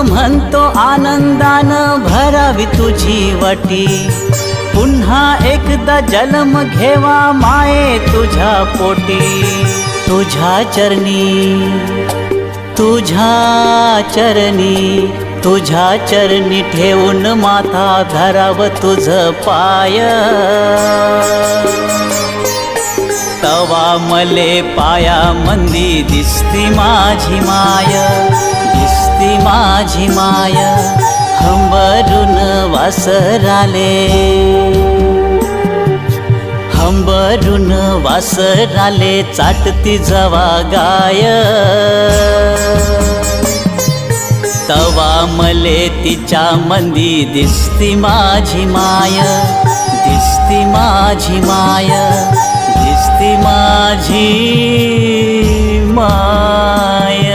म्हणतो आनंदानं भरावी तुझी वाटी, पुन्हा एकदा जन्म घेवा माये तुझ्या पोटी। तुझ्या चरणी, तुझ्या चरणी, तुझ्या चरणी ठेवून माथा धराव तुझ पाय। तवा मले पाया मंदी दिसती माझी माय, दिसती माझी माय। हंबरून वासराले, हंबरून वासराले चाटती जवा गाय। तवा मले तिच्या मंदी दिसती माझी माय, दिसती माझी माय, दिसती माझी माय।